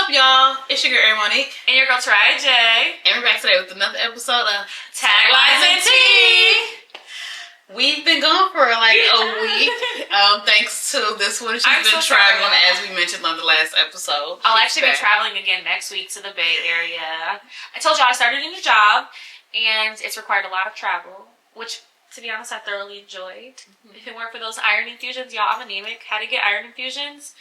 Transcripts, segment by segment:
up, y'all? It's your girl, Monique. And your girl, Try J. And we're back today with another episode of Taglines and Tea. We've been gone for like a week. Thanks to this one. She's been traveling, as we mentioned on the last episode. I'll actually be traveling again next week to the Bay Area. I told y'all I started a new job, and it's required a lot of travel, which, to be honest, I thoroughly enjoyed. If it weren't for those iron infusions, y'all, I'm anemic. Had to get iron infusions,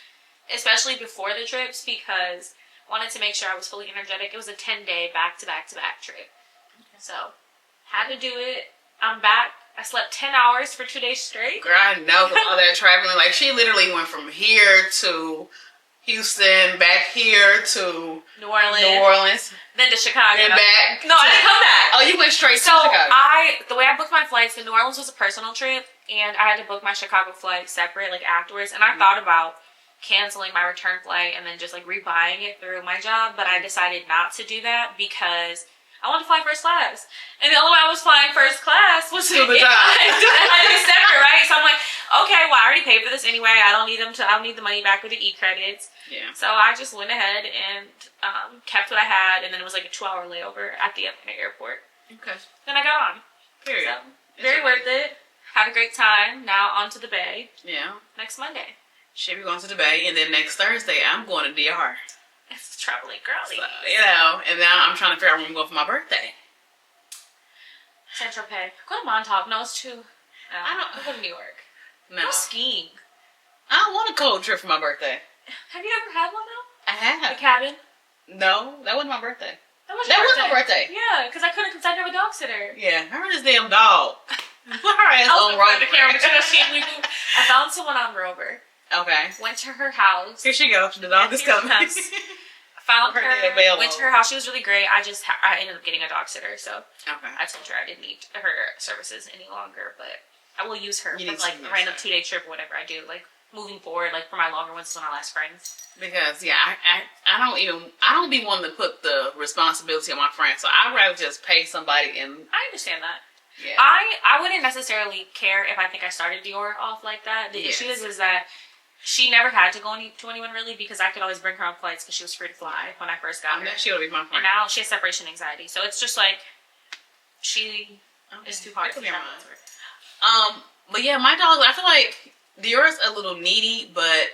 especially before the trips, because I wanted to make sure I was fully energetic. It was a 10-day back-to-back-to-back trip. So, had to do it. I'm back. I slept 10 hours for 2 days straight. Girl, I know, with all that traveling. Like, she literally went from here to Houston, back here to New Orleans. Then to Chicago. Then back. No, I didn't come back. Oh, you went straight to Chicago. The way I booked my flights, the New Orleans was a personal trip, and I had to book my Chicago flight separate, like, afterwards. And I thought about canceling my return flight and then just, like, rebuying it through my job, but I decided not to do that because I wanted to fly first class. And the only way I was flying first class was to the job. I did it separate, right? So I'm like, okay, well, I already paid for this anyway. I don't need the money back with the e-credits. Yeah. So I just went ahead and kept what I had, and then it was like a 2-hour layover at the Atlanta airport. Okay. Then I got on. Period. So, very worth it. Had a great time. Now on to the Bay. Yeah. Next Monday. She'll be going to the Bay, and then next Thursday, I'm going to DR. It's traveling girly. So, you know, and now I'm trying to figure out where I'm going for my birthday. Central Pay. Go to Montauk. No, it's too. I don't. Go to New York. No. Go skiing. I don't want a cold trip for my birthday. Have you ever had one though? I have. The cabin? No, that wasn't my birthday. That was my birthday. Yeah, because I couldn't, because I never dog sitter. Yeah, her and this damn dog. Put her ass on Rover. I found someone on Rover. Okay. Went to her house. Here she goes. The dog is coming. Found her. Went to her house. She was really great. I ended up getting a dog sitter, so okay. I told her I didn't need her services any longer, but I will use her for like a random 2-day trip or whatever I do, like moving forward, like for my longer ones when I last friends. Because I don't be wanting to put the responsibility on my friends, so I'd rather just pay somebody and. I understand that. Yeah. I wouldn't necessarily care if I think I started Dior off like that. The issue is that she never had to go to anyone really, because I could always bring her on flights because she was free to fly when I first got her. She'll be my friend. And now she has separation anxiety, so it's just like she is too hard to travel with. But yeah, my dog. I feel like Dior's a little needy, but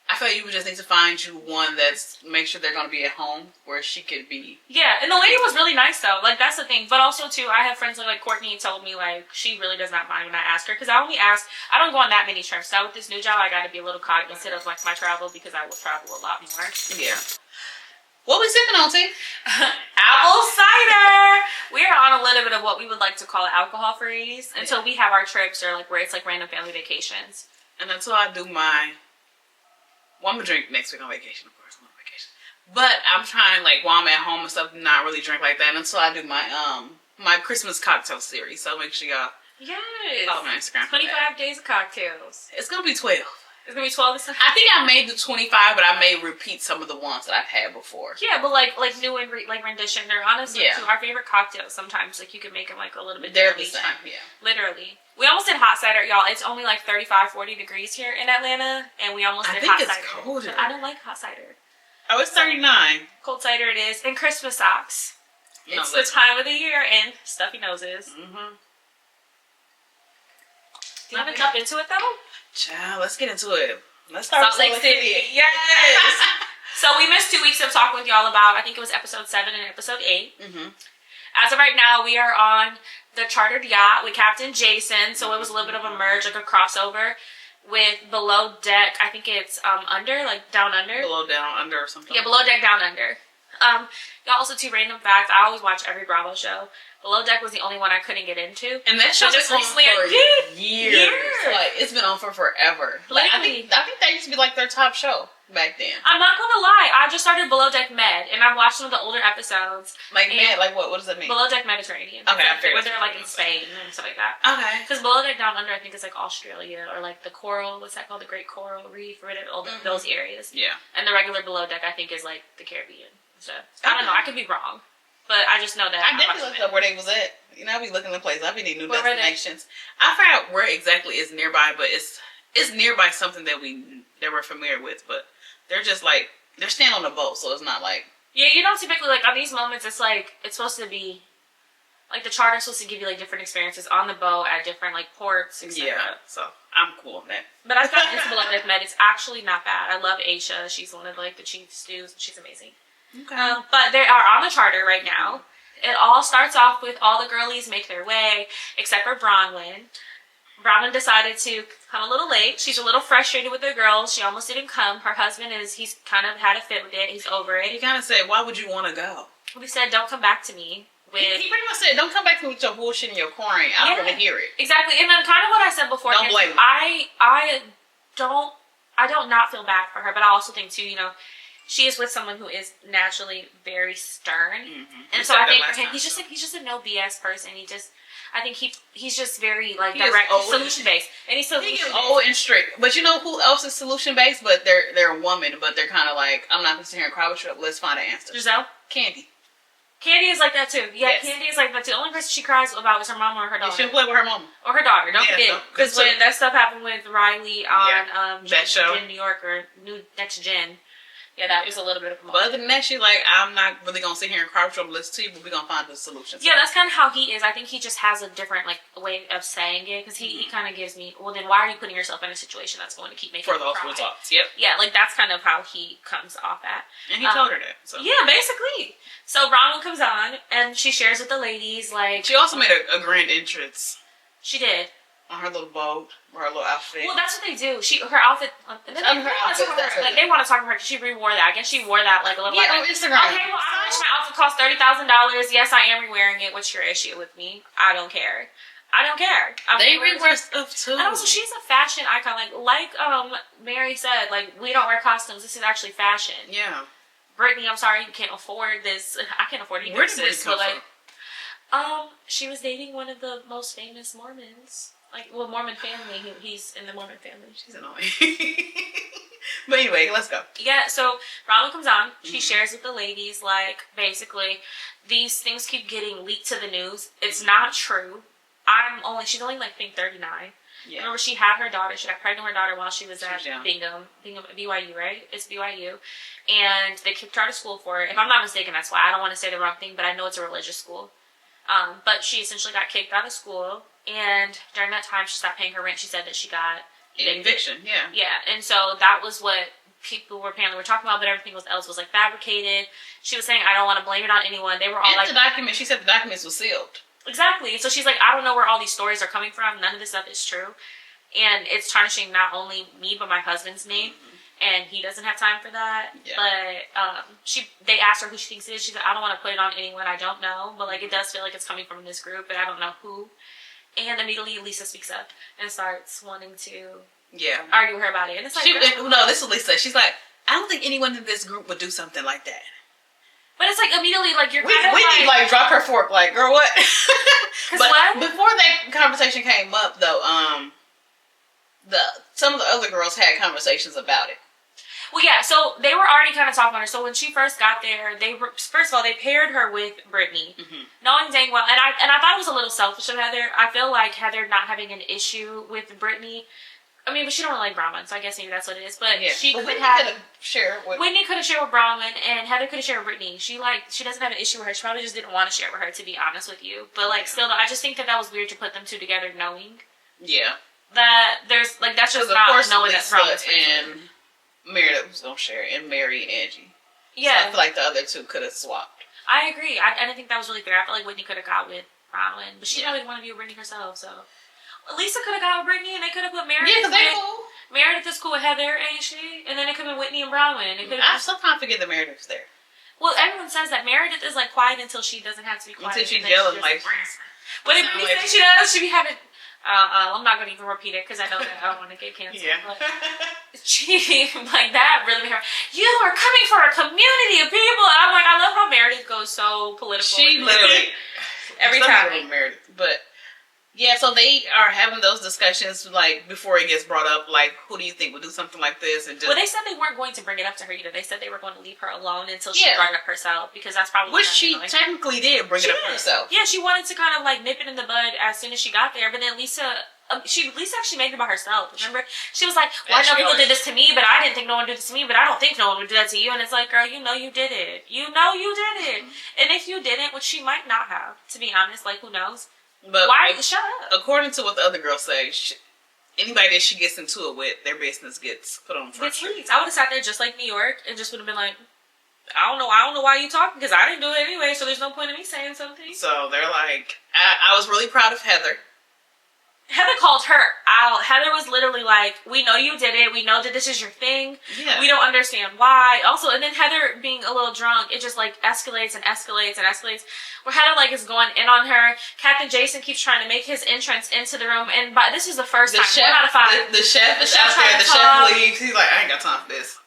I feel like you would just need to find you one that's make sure they're gonna be at home where she could be. Yeah, and the lady was really nice though. Like that's the thing. But also too, I have friends like Courtney told me like she really does not mind when I ask her, because I don't go on that many trips. So with this new job, I got to be a little cognizant of like my travel, because I will travel a lot more. Yeah. What we sipping on, T? Apple cider. We are on a little bit of what we would like to call alcohol freeze until we have our trips or like where it's like random family vacations. And until I do my. Well, I'm gonna drink next week on vacation, of course. I'm on vacation, but I'm trying, like, while I'm at home and stuff, not really drink like that until I do my my Christmas cocktail series. So make sure y'all follow my Instagram. 25 days of cocktails. It's gonna be 12. It's gonna be 12 this time. I think I made the 25, but I may repeat some of the ones that I've had before. Yeah, but like new and rendition. They're honestly our favorite cocktails. Sometimes like you can make them like a little bit different each time. Yeah, literally. We almost did hot cider, y'all. It's only like 35, 40 degrees here in Atlanta, and we almost did hot cider. I think it's colder. I don't like hot cider. Oh, it's 39. Cold cider it is, and Christmas socks. It's the time of the year, and stuffy noses. Mm-hmm. Do you want to jump into it though? Child, let's get into it. Let's start Salt Lake City. Yes. So we missed 2 weeks of talking with y'all about, I think it was episode 7 and episode 8. Mm-hmm. As of right now, we are on the chartered yacht with Captain Jason. So it was a little bit of a merge, like a crossover with Below Deck. I think it's under, like down under. Below Down Under or something. Yeah, Below Deck Down Under. Y'all, also 2 random facts. I always watch every Bravo show. Below Deck was the only one I couldn't get into. And that show just recently for years. Like, it's been on for forever. Like, I think that used to be like their top show back then. I'm not gonna lie, I just started Below Deck Med, and I've watched some of the older episodes. Like Med, like what? What does that mean? Below Deck Mediterranean. Okay, I figured. Where they're like in Spain and stuff like that. Okay. Because Below Deck Down Under, I think, is like Australia or like the coral. What's that called? The Great Coral Reef or whatever. All those areas. Yeah. And the regular Below Deck, I think, is like the Caribbean. So I don't know. I could be wrong, but I just know that. I definitely looked up where they was at. You know, I be looking at places. I be needing new destinations. I forgot where exactly is nearby, but it's nearby something that we're familiar with. But they're just like They're staying on the boat, so it's not like... Yeah, you don't typically, like, on these moments, it's like, it's supposed to be, like, the charter's supposed to give you, like, different experiences on the boat at different, like, ports, etc. Yeah, so I'm cool with that. But I've gotten into Beloved I've Met. It's actually not bad. I love Aisha. She's one of, like, the chief stews. She's amazing. Okay. But they are on the charter right now. It all starts off with all the girlies make their way, except for Bronwyn. Bronwyn decided to come a little late. She's a little frustrated with the girls. She almost didn't come. Her husband he's kind of had a fit with it. He's over it. He kind of said, why would you want to go? He said, don't come back to me. He pretty much said, don't come back to me with your bullshit and your crying. I don't want to hear it. Exactly. And then kind of what I said before. Don't blame me. I don't not feel bad for her, but I also think too, you know, she is with someone who is naturally very stern. Mm-hmm. And so I think for him, he's just a no BS person. I think he's just very like direct, solution based, and he's old and strict. But you know who else is solution based? But they're a woman, but they're kind of like, I'm not gonna sit here and cry with you. Let's find an answer. Giselle, Candy is like that too. Yeah, yes. Candy is like that too. The only person she cries about is her mama or her daughter. She'll play with her mama or her daughter. Don't forget, because when that stuff happened with Riley on that show, Gen New York or New Next Gen. Yeah, that was a little bit of a moment. But other than that, she's like, I'm not really going to sit here and cry with you. I'm listen to you, but we're going to find the solution. Yeah, that's kind of how he is. I think he just has a different like way of saying it. Because he kind of gives me, well, then why are you putting yourself in a situation that's going to keep making you cry? For those results, yep. Yeah, like that's kind of how he comes off at. And he told her that. So. Yeah, basically. So Bronwyn comes on, and she shares with the ladies, like... She also made a grand entrance. She did. On her little boat, or her little outfit. Well, that's what they do. Her outfit. They want to talk about her because she re-wore that. I guess she wore that like a little. Yeah, on Instagram. Okay, well, my outfit cost $30,000. Yes, I am re-wearing it. What's your issue with me? I don't care. They re-wear stuff too. And also, she's a fashion icon. Like Mary said, like we don't wear costumes. This is actually fashion. Yeah. Brittany, I'm sorry, you can't afford this. I can't afford any dresses. But like, she was dating one of the most famous Mormons. Mormon family. He's in the Mormon family. She's annoying. But anyway, let's go. Yeah, so Ronald comes on. She shares with the ladies, like, basically, these things keep getting leaked to the news. It's not true. She's only, like, I think 39. Yeah. Remember, she had her daughter. She got pregnant with her daughter while she was at Bingham, BYU, right? It's BYU. And they kicked her out of school for it. If I'm not mistaken, that's why. I don't want to say the wrong thing, but I know it's a religious school. But she essentially got kicked out of school. And during that time, she stopped paying her rent. She said that she got eviction. Yeah. Yeah, and so that was what people were apparently talking about, but everything else was like fabricated. She was saying, I don't want to blame it on anyone. They were all like, she said the documents were sealed. Exactly. So she's like, I don't know where all these stories are coming from. None of this stuff is true, and it's tarnishing not only me but my husband's name. And he doesn't have time for that. Yeah. But they asked her who she thinks it is. She said, I don't want to put it on anyone I don't know, but like it does feel like it's coming from this group, and I don't know who. And immediately Lisa speaks up and starts wanting to argue with her about it. And it's like, no, this is Lisa. She's like, I don't think anyone in this group would do something like that. But it's like immediately, like you're Whitney like drop her fork, like, girl, what? But what? Before that conversation came up, though, some of the other girls had conversations about it. Well, yeah, so they were already kind of talking about her. So when she first got there, first of all, they paired her with Brittany, knowing dang well, and I thought it was a little selfish of Heather. I feel like Heather not having an issue with Brittany. I mean, but she don't really like Bronwyn, so I guess maybe that's what it is. But she could have shared with Whitney could have shared with Bronwyn, and Heather could have shared with Brittany. She doesn't have an issue with her. She probably just didn't want to share with her, to be honest with you. But still, I just think that was weird to put them two together, knowing that there's that's just not knowing that Bronwyn's and Meredith was gonna share, and Mary and Angie. Yeah, so I feel like the other two could have swapped. I agree. I didn't think that was really fair. I feel like Whitney could have got with Bronwyn, but she probably didn't want to be with Brittany herself. So Lisa could have got with Brittany, and they could have put Meredith. Yeah, they're cool. Meredith is cool with Heather, ain't she? And then it could have been Whitney and Bronwyn. I sometimes forget that Meredith's there. Well, everyone says that Meredith is like quiet until she doesn't have to be quiet. Until she's yelling like. What did Brittany say she does? She be having. I'm not going to even repeat it because I know that I don't want to get canceled. Yeah. But she, like, that really made her, you are coming for a community of people. And I'm like, I love how Meredith goes so political. She literally, every time. Meredith. But, yeah, so they are having those discussions, like, before it gets brought up, like, who do you think would do something like this? And just, well, they said they weren't going to bring it up to her either. They said they were going to leave her alone until she brought it up herself, because that's probably which she technically did bring it up herself. Yeah, she wanted to kind of, like, nip it in the bud as soon as she got there, but then Lisa Lisa actually made it about herself. Remember, she was like, "Well, I know people always did this to me, but I didn't think no one did this to me. But I don't think no one would do that to you." And it's like, girl, you know you did it. You know you did it. And if you didn't, which she might not have, to be honest, like who knows? But why? Shut up. According to what the other girls say, anybody that she gets into it with, their business gets put on front street. I would have sat there just like New York and just would have been like, I don't know why you talking, because I didn't do it anyway, so there's no point in me saying something. So they're like, I was really proud of Heather. Heather called her out. Heather was literally like, we know you did it. We know that this is your thing. Yeah. We don't understand why. Also, and then Heather being a little drunk, it just like escalates and escalates and escalates. Where Heather like is going in on her. Captain Jason keeps trying to make his entrance into the room. And this is the first time. Chef, 1 out of 5. The chef is out there. The chef leaves. He's like, I ain't got time for this.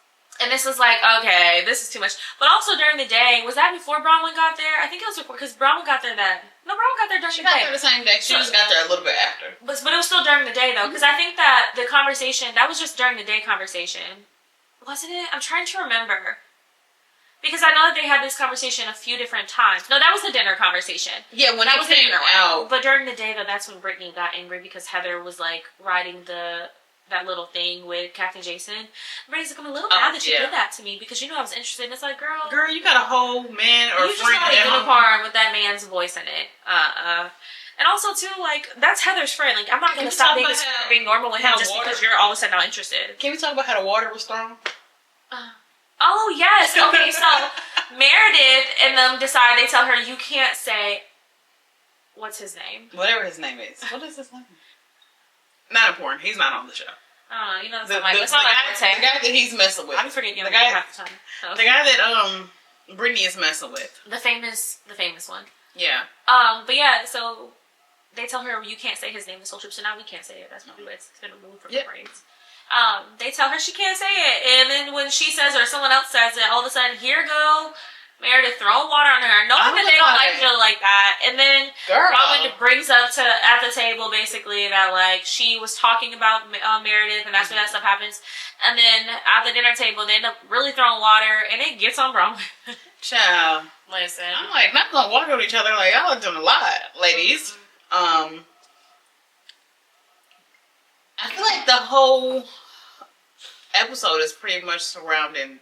And this is like, okay, this is too much. But also during the day, was that before Bronwyn got there? I think it was before, because Bronwyn got there then. No, Bronwyn got there during the day. She got there the same day. She just got there a little bit after. But it was still during the day, though, because I think that the conversation, that was just during the day conversation. Wasn't it? I'm trying to remember. Because I know that they had this conversation a few different times. No, that was the dinner conversation. Yeah, when that was the dinner out. But during the day, though, that's when Brittany got angry because Heather was, like, riding that little thing with Captain Jason. Brittany's like, I'm a little mad that you did that to me because you know I was interested. And it's like, girl, you got a whole man or you friend just got a unicorn with that man's voice in it. And also too, like, that's Heather's friend. Like, I'm not gonna stop being normal with him just because you're all of a sudden not interested. Can we talk about how the water was thrown? Oh yes. Okay, so Meredith and them decide. They tell her you can't say what's his name. Whatever his name is. What is his name? Not important. He's not on the show. You know, the guy that he's messing with. I'm forgetting the guy half the time. So. The guy that Brittany is messing with. The famous one. Yeah. But yeah, so they tell her you can't say his name this whole trip, so now we can't say it. That's probably why it's been removed from the brains. They tell her she can't say it, and then when she says it or someone else says it, all of a sudden, here go Meredith throwing water on her, knowing that they don't like each other like that. And then Robin brings up at the table basically that like she was talking about Meredith, and that's when that stuff happens. And then at the dinner table, they end up really throwing water, and it gets on Robin. Child, listen, I'm like not gonna walk with each other. Like y'all are doing a lot, ladies. I feel like the whole episode is pretty much surrounding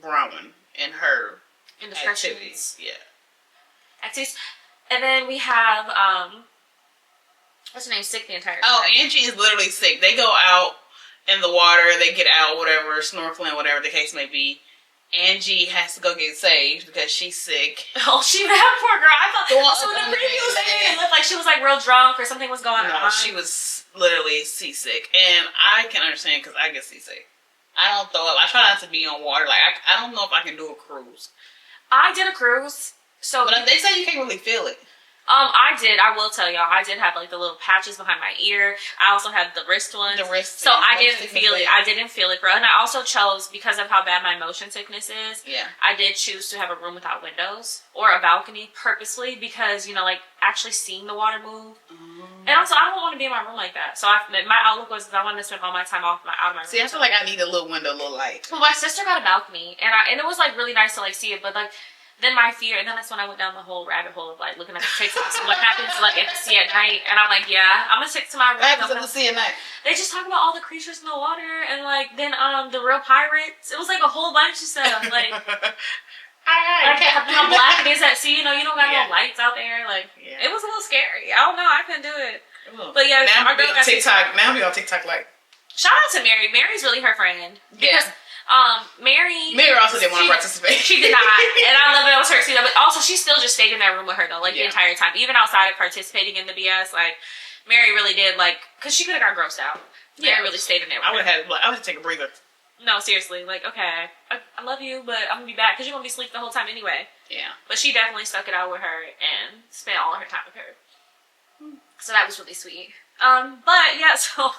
Bronwyn and her activities. Yeah. Activities. And then we have what's her name, sick the entire time. Oh, Angie is literally sick. They go out in the water, they get out, whatever, snorkeling, whatever the case may be. Angie has to go get saved because she's sick. Oh, that poor girl. I thought so. In the previews, they made it look like she was like real drunk or something was going on. No, she was literally seasick, and I can understand because I get seasick. I don't throw up. I try not to be on water. Like I don't know if I can do a cruise. I did a cruise, so but they say you can't really feel it. I did. I will tell y'all. I did have like the little patches behind my ear. I also had the wrist ones. So I didn't feel it. I didn't feel it, girl. And I also chose, because of how bad my motion sickness is. Yeah. I did choose to have a room without windows or a balcony purposely because like actually seeing the water move. And also, I don't want to be in my room like that. So my outlook was I wanted to spend all my time out of my room. See, I feel like I need a little window, a little light. Well, my sister got a balcony, and it was like really nice to like see it, but like. Then my fear, and then that's when I went down the whole rabbit hole of like looking at the TikToks and what happens like at the sea at night. And I'm like, yeah, I'm gonna stick to my room. What happens at the sea at night? They just talk about all the creatures in the water, and like then the real pirates. It was like a whole bunch of stuff. Like, how black it is at sea. You don't got no lights out there. Like, it was a little scary. I don't know. I couldn't do it. But yeah, now we on TikTok. Now we on TikTok. Like, shout out to Mary. Mary's really her friend because. Mary also didn't want to participate. She did not, and I love it. It was her too. But also, she still just stayed in that room with her though, like the entire time, even outside of participating in the BS. Like, Mary really did, like, because she could have got grossed out. Mary really stayed in there. I would have take a breather. No, seriously, like, okay, I love you, but I'm gonna be back because you're gonna be asleep the whole time anyway. Yeah. But she definitely stuck it out with her and spent all of her time with her. So that was really sweet. But yeah, so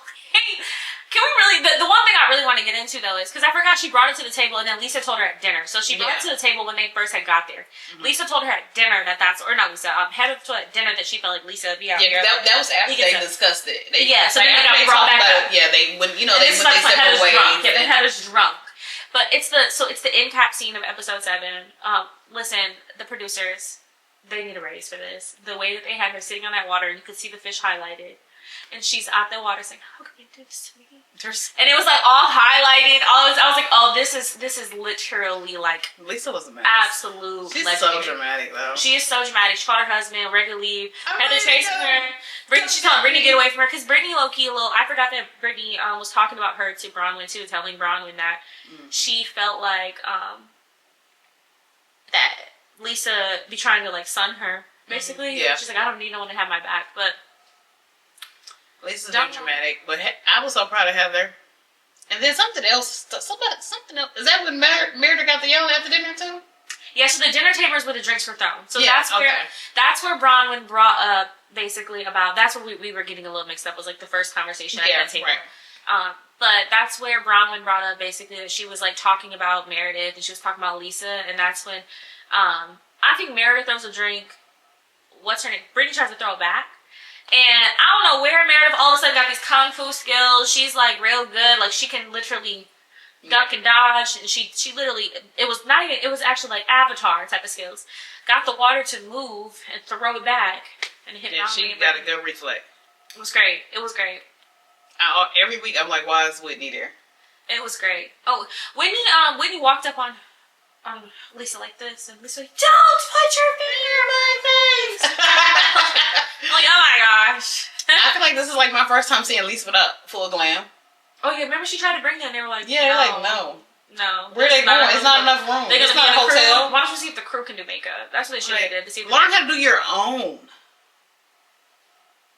can we really, the one thing I really want to get into though is, because I forgot she brought it to the table and then Lisa told her at dinner. So she brought it to the table when they first had got there. Lisa told her at dinner or not Lisa, Heather told her at dinner that she felt like Lisa would be out there. Yeah, that was after they discussed it. So then they got brought back up. Yeah, they separate ways. Yeah, then Heather's drunk. But it's the end cap scene of episode 7. Listen, the producers, they need a raise for this. The way that they had her sitting on that water and you could see the fish highlighted. and she's out the water saying, "How can you do this to me?" And it was like all highlighted. I was like, "Oh, this is literally like Lisa was a mess. Absolute. She's legendary. so dramatic though. She is so dramatic. She called her husband, regular leave. Heather chasing her. She's telling Brittany to get away from her because Brittany low-key a little. I forgot that Brittany was talking about her to Bronwyn too, telling Bronwyn that she felt like that Lisa be trying to like sun her basically. Yeah. She's like, I don't need no one to have my back, but Lisa's being dramatic. But I was so proud of Heather. And then something else. Something else. Is that when Meredith got the yelling at the dinner too? Yeah, so the dinner tables where the drinks were thrown. So that's where Bronwyn brought up basically about, that's where we were getting a little mixed up, was like the first conversation at that table. Right. But that's where Bronwyn brought up basically that she was like talking about Meredith and she was talking about Lisa, and that's when I think Meredith throws a drink. What's her name? Brittany tries to throw it back. And I don't know where Meredith all of a sudden got these kung fu skills. She's like real good. Like she can literally duck and dodge, and she literally, it was actually like Avatar type of skills. Got the water to move and throw it back, and it hit. Yeah, she got a good reflex. It was great. It was great. Every week I'm like, why is Whitney there? It was great. Oh, Whitney walked up on Lisa like this, and Lisa like, don't put your finger in my face. I'm like, oh my gosh. I feel like this is like my first time seeing Lisa without full glam. Oh yeah, remember she tried to bring them, and they were like, yeah, like no. Where are they going? It's not enough room. They're gonna be in a hotel. Crew. Why don't you see if the crew can do makeup? That's what they should have did. To see learn how to do your own.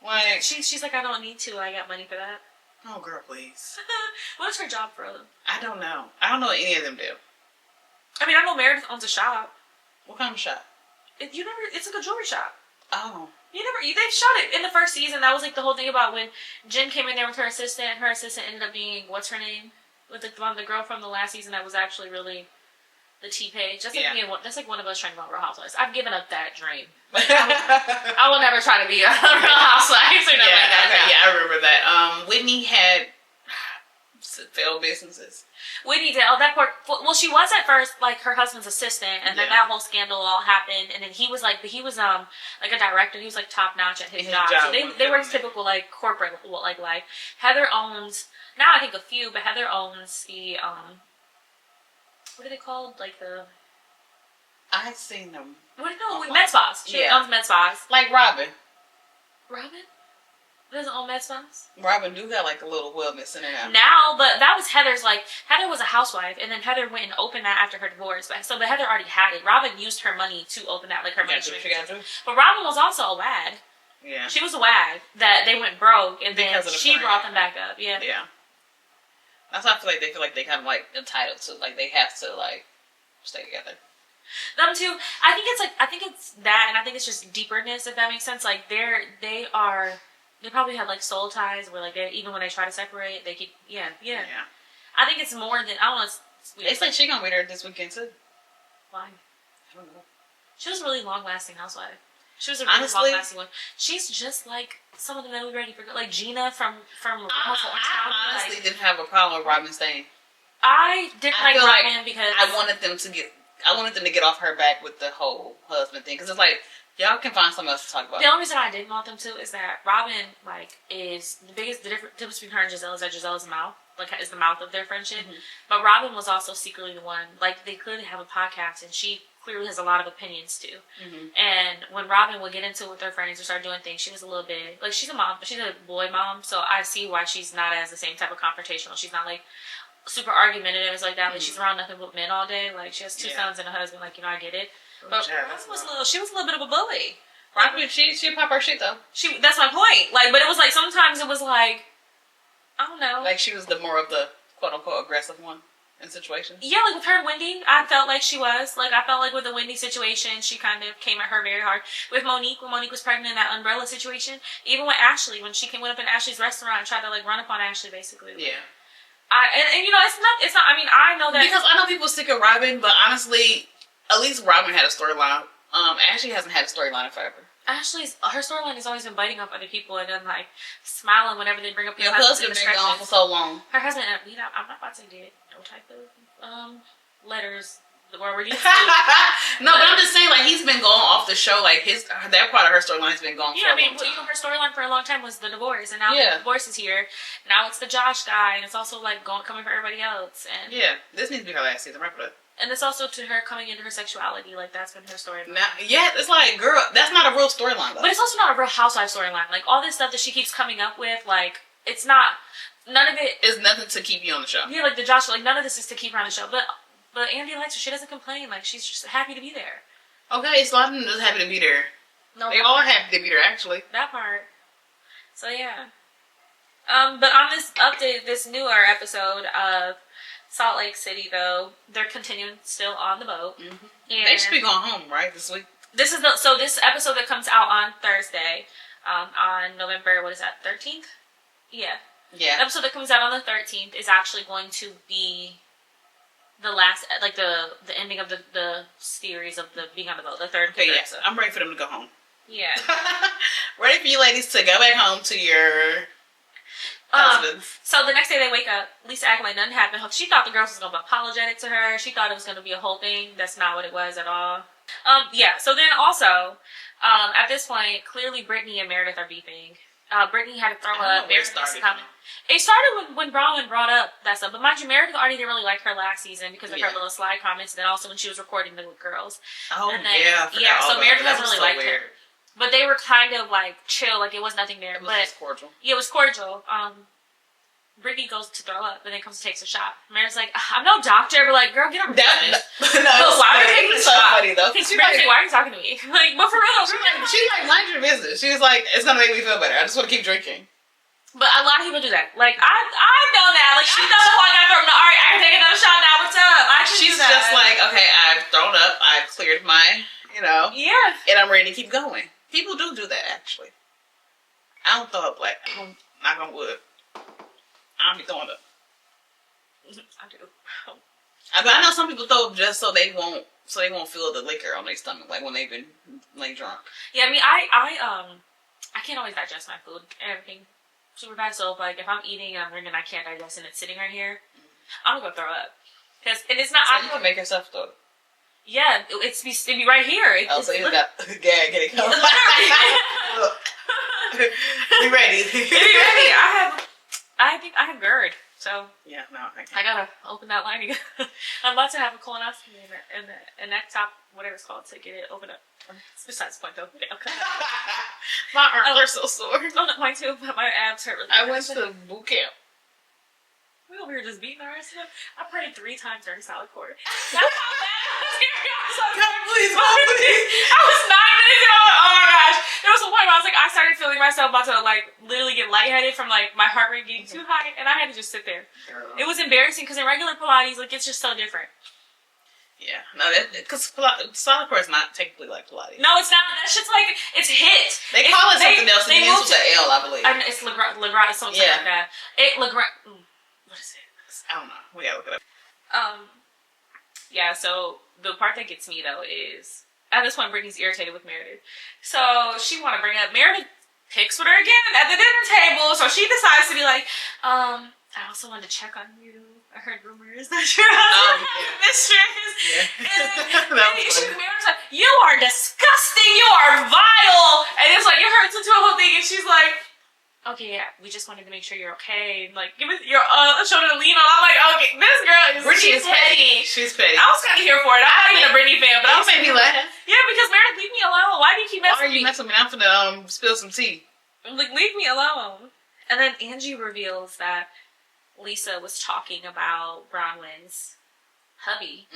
Like she's like, I don't need to. I got money for that. Oh girl, please. What's her job for them? I don't know. I don't know what any of them do. I mean, I know Meredith owns a shop. What kind of shop? It's like a jewelry shop. Oh. They've shot it in the first season. That was like the whole thing about when Jen came in there with her assistant, and her assistant ended up being, what's her name? With the girl from the last season that was actually really the T-Page. That's like that's like one of us trying to go on Real Housewives. I've given up that dream. I will never try to be a Real Housewives or nothing like that. Okay, yeah, I remember that. Whitney had failed businesses. Whitney did. Oh, that part. Well, she was at first like her husband's assistant, and then that whole scandal all happened, and then he was like a director. He was like top notch at his job. So they were typical like corporate life. Heather owns now I think a few, but Heather owns the what are they called? Like the I've seen them. Med spas. She owns med spas. Like Robin. Robin doesn't own med spas. Robin do got like a little wellness in it now, but that was Heather's. Like Heather was a housewife, and then Heather went and opened that after her divorce. But Heather already had it. Robin used her money to open that, like her money. But Robin was also a wag. Yeah, she was a wag that they went broke, and then she brought them back up. Yeah, yeah. That's why I feel like they kind of like entitled to, like they have to like stay together. Them too. I think it's that, and I think it's just deeperness, if that makes sense. Like they probably have like soul ties where like even when they try to separate, they keep yeah. I think it's more than, I don't know. They said she gonna be there this weekend too. Why? I don't know. She was a really long lasting housewife. She was a really long lasting one. She's just like some of them that we already forgot, like Gina from I honestly didn't have a problem with Robin staying. I didn't like Robin because I wanted them to get off her back with the whole husband thing, because it's like, y'all can find something else to talk about. The only reason I didn't want them to is that Robin, like, is the difference between her and Giselle is that Giselle's mouth, like, is the mouth of their friendship. Mm-hmm. But Robin was also secretly the one, like, they clearly have a podcast, and she clearly has a lot of opinions too. Mm-hmm. And when Robin would get into it with her friends or start doing things, she was a little bit, like, she's a mom, she's a boy mom, so I see why she's not as the same type of confrontational. She's not, like, super argumentative and like that. Like, she's around nothing but men all day. Like, she has two sons and a husband. Like, I get it. But Robin was she was a little bit of a bully. Robin, she pop her shit though. That's my point. Like, but it was like sometimes it was like, I don't know. Like, she was the more of the quote unquote aggressive one in situations. Yeah, like with her and Wendy, I felt like she was. Like, I felt like with the Wendy situation, she kind of came at her very hard. With Monique, when Monique was pregnant in that umbrella situation, even with Ashley, when she went up in Ashley's restaurant and tried to like run up on Ashley, basically. Yeah. And you know, it's not. I mean, I know that because I know people sick of Robin, but honestly, at least Robin had a storyline. Ashley hasn't had a storyline in forever. Her storyline has always been biting off other people and then like smiling whenever they bring up your husband. Been gone for so long. Her husband, I'm not about to say did no type of letters where we're used to. No, but I'm just saying, like, he's been going off the show. Like, that part of her storyline has been going for a long time. Her storyline for a long time was the divorce, and now the divorce is here. Now it's the Josh guy, and it's also like coming for everybody else. And this needs to be her last season. Wrap it up. And it's also to her coming into her sexuality. Like, that's been her storyline. It's like, girl, that's not a real storyline, though. But it's also not a Real Housewife storyline. Like, all this stuff that she keeps coming up with, like, it's not. None of it is nothing to keep you on the show. Yeah, like the Josh, like none of this is to keep her on the show. But Andy likes her. She doesn't complain. Like, she's just happy to be there. Okay, so I'm just happy to be there. No, they all are happy to be there, actually. That part. So yeah. But on this update, this newer episode of Salt Lake City, though, they're continuing still on the boat. Mm-hmm. And they should be going home, right, this week? This episode that comes out on Thursday, on November, 13th? Yeah. Yeah. The episode that comes out on the 13th is actually going to be the last, like the ending of the series of the being on the boat, the third episode. I'm ready for them to go home. Yeah. Ready for you ladies to go back home to your husbands. So the next day they wake up, Lisa acting like nothing happened. She thought the girls was going to be apologetic to her. She thought it was going to be a whole thing. That's not what it was at all. So then also, at this point, clearly Brittany and Meredith are beefing. Brittany had to throw up. Meredith was coming. It started when Bronwyn brought up that stuff. But mind you, Meredith already didn't really like her last season because of her little sly comments. And then also when she was recording the girls. Oh, and then, so Meredith doesn't really like her. But they were kind of like chill, like it was nothing there. It was just cordial. Yeah, it was cordial. Brittany goes to throw up, and then comes and takes a shot. Meredith's like, I'm no doctor, but like, girl, get on the phone. But why are you taking a shot? Funny though. She's like, why are you talking to me? Like, but for real, she's like, mind your business. She was like, it's gonna make me feel better. I just want to keep drinking. But a lot of people do that. Like, I've done that. Like, I know before I got thrown. All right, I can take another shot now. What's up? She's just like, okay, I've thrown up. I've cleared my, Yeah. And I'm ready to keep going. People do that, actually. I don't throw up like, knock on wood. I don't be throwing up. I do. I know some people throw up just so they won't feel the liquor on their stomach, like when they've been like drunk. Yeah, I mean, I can't always digest my food and everything super fast. So like if I'm eating and I'm drinking, I can't digest and it's sitting right here, I'm gonna go throw up. And it's not. So you can make yourself throw up. Yeah, it'd be right here. So you got gag getting cold. Be ready. I think I have GERD, so yeah, no, I gotta open that line again. I'm about to have a colonoscopy and a neck top, whatever it's called, to get it open up. It's besides the point though. Okay. My arms are so sore. Oh, no, mine too, but my abs hurt really bad. I went to boot camp. We over here just beating our ass up. I prayed 3 times during solid quarter. That's how bad I was here. I was like, God, please. I was 9 minutes and I was like, oh my gosh. There was a point where I was like, I started feeling myself about to like literally get lightheaded from like my heart rate getting too high, and I had to just sit there. It was embarrassing because in regular Pilates, like it's just so different. Yeah, no, because solid core is not technically like Pilates. No, it's not. That shit's like, it's HIIT. They call it something else. It begins with an L, I believe. It's Legrand, something like that. What is it? I don't know. We gotta look it up. Yeah, so the part that gets me though is at this point Brittany's irritated with Meredith. So she wanna bring up Meredith picks with her again at the dinner table. So she decides to be like, I also wanted to check on you. I heard rumors that your husband has a mistress. Yeah. And Meredith's like, you are disgusting, you are vile. And it's like, it hurts into a whole thing, and she's like, okay, yeah, we just wanted to make sure you're okay. Like, give us your shoulder to lean on. I'm like, okay, this girl she's petty. She's petty. I was kind of here for it. I'm not even a Britney fan, but I was made me laugh. Yeah, because Meredith, leave me alone. Why do you keep messing with me? Why are you messing with me? I'm finna spill some tea. Like, leave me alone. And then Angie reveals that Lisa was talking about Bronwyn's hubby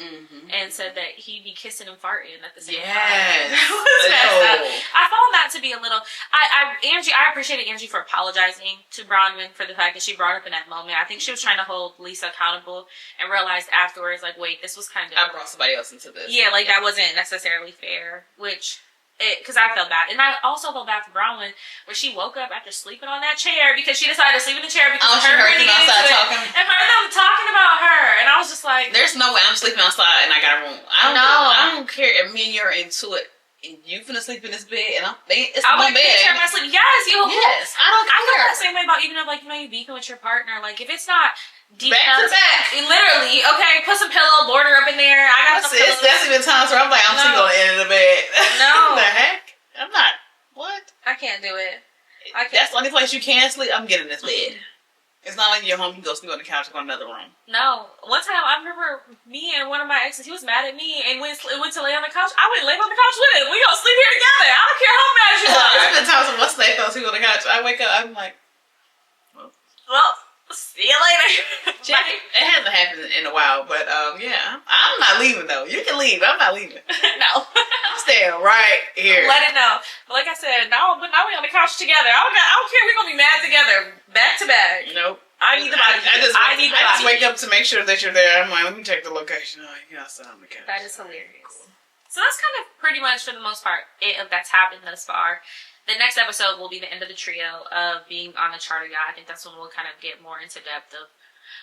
and said that he'd be kissing and farting at the same time. That was messed up. I found that to be a little. I appreciated Angie for apologizing to Bronwyn for the fact that she brought up in that moment. I think she was trying to hold Lisa accountable and realized afterwards, like, wait, this was kind of. I brought somebody else into this. Yeah, like that wasn't necessarily fair, which. Because I felt bad. And I also felt bad for Bronwyn, where she woke up after sleeping on that chair because she decided to sleep in the chair because she heard them outside talking. And heard them talking about her. And I was just like... There's no way I'm sleeping outside and I got a room. I don't care if me and you're into it. you finna sleep in this bed, and it's I my would bed. picture my sleep. Yes, Yes, I don't I feel care. that same way about even if like you beefing with your partner. Like if it's not deep Back enough, to back. literally. Okay, put some pillow border up in there. I got some It's pillows. definitely been times where I'm like, I'm sleeping on the end of the bed. No. The heck? I'm not. What? I can't do it. That's the only place you can sleep. I'm getting this bed. It's not like you're home, you go sleep on the couch and go in another room. No. One time, I remember me and one of my exes, he was mad at me and went to lay on the couch. I went and laid on the couch with him. We gonna sleep here together. I don't care how mad you are. It's been times when my snake fell asleep on the couch. I wake up, I'm like, well, see you later. it hasn't happened in a while, but yeah. I'm not leaving though. You can leave, I'm not leaving. No. I'm staying right here. Let it know. But like I said, now we on the couch together. I don't care. We're gonna be mad together, back to back. Nope. I need the body. I just wake body. up to make sure that you're there. I'm like, let me check the location. Oh, you're outside on the couch. That is hilarious. So that's kind of pretty much, for the most part, that's happened thus far. The next episode will be the end of the trio of being on the charter yacht. I think that's when we'll kind of get more into depth of,